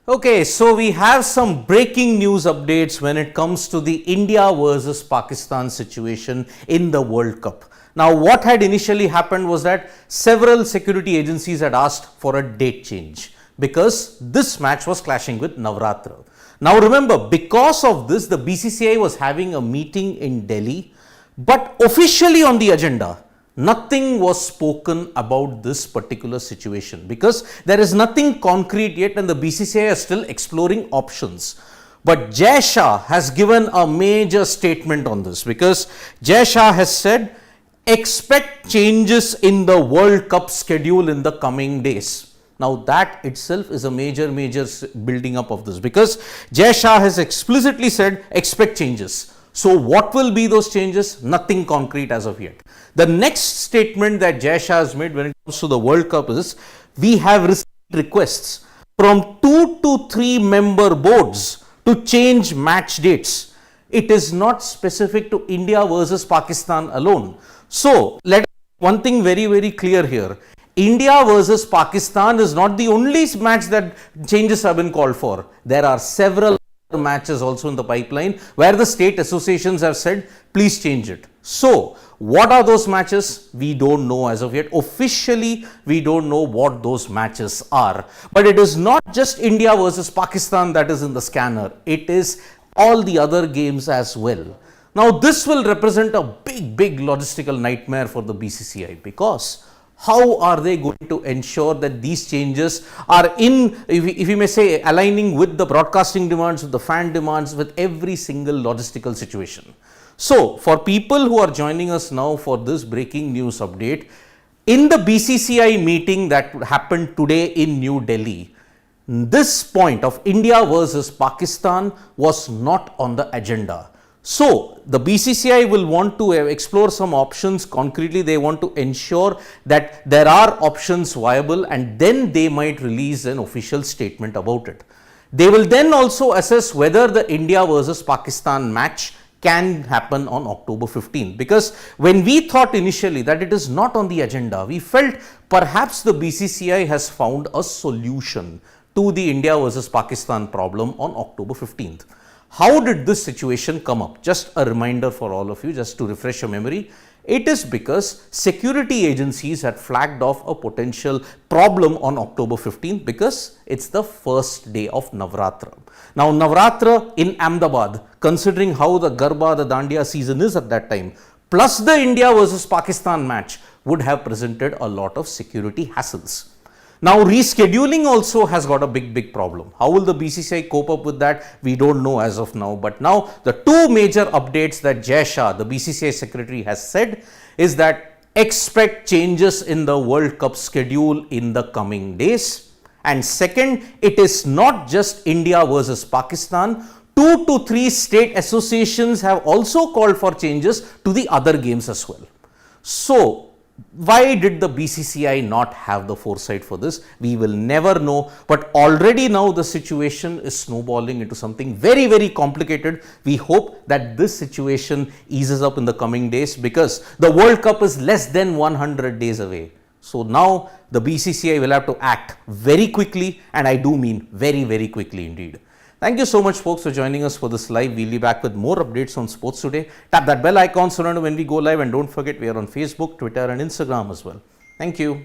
Okay, so we have some breaking news updates when it comes to the India versus Pakistan situation in the World Cup. Now, what had initially happened was that several security agencies had asked for a date change because this match was clashing with Navratra. Now, remember, because of this, the BCCI was having a meeting in Delhi, but officially on the agenda, nothing was spoken about this particular situation because there is nothing concrete yet and the BCCI is still exploring options. But Shah has given a major statement on this because Shah has said, expect changes in the World Cup schedule in the coming days. Now that itself is a major building up of this because Shah has explicitly said expect changes. So what will be those changes? Nothing concrete as of yet. The next statement that Shah has made when it comes to the World Cup is, we have received requests from 2 to 3 member boards to change match dates. It is not specific to India versus Pakistan alone. So let one thing very clear here. India versus Pakistan is not the only match that changes have been called for. There are several matches also in the pipeline where the state associations have said please change it. So what are those matches? We don't know as of yet. Officially we don't know what those matches are, but it is not just India versus Pakistan that is in the scanner. It is all the other games as well. Now this will represent a big logistical nightmare for the BCCI because how are they going to ensure that these changes are if you may say, aligning with the broadcasting demands, with the fan demands, with every single logistical situation? So, for people who are joining us now for this breaking news update, in the BCCI meeting that happened today in New Delhi, this point of India versus Pakistan was not on the agenda. So, the BCCI will want to explore some options concretely. They want to ensure that there are options viable and then they might release an official statement about it. They will then also assess whether the India versus Pakistan match can happen on October 15th, because when we thought initially that it is not on the agenda, we felt perhaps the BCCI has found a solution to the India versus Pakistan problem on October 15th. How did this situation come up? Just a reminder for all of you, just to refresh your memory. It is because security agencies had flagged off a potential problem on October 15th because it's the first day of Navratra. Now, Navratra in Ahmedabad, considering how the Garba, the Dandiya season is at that time, plus the India versus Pakistan match would have presented a lot of security hassles. Now, rescheduling also has got a big problem. How will the BCCI cope up with that? We don't know as of now. But now, the two major updates that Shah, the BCCI secretary, has said is that expect changes in the World Cup schedule in the coming days. And second, it is not just India versus Pakistan. 2 to 3 state associations have also called for changes to the other games as well. So, why did the BCCI not have the foresight for this? We will never know, but already now the situation is snowballing into something very complicated. We hope that this situation eases up in the coming days because the World Cup is less than 100 days away. So now the BCCI will have to act very quickly, and I do mean very quickly indeed. Thank you so much folks for joining us for this live. We'll be back with more updates on sports today. Tap that bell icon so you know when we go live, and don't forget we are on Facebook, Twitter and Instagram as well. Thank you.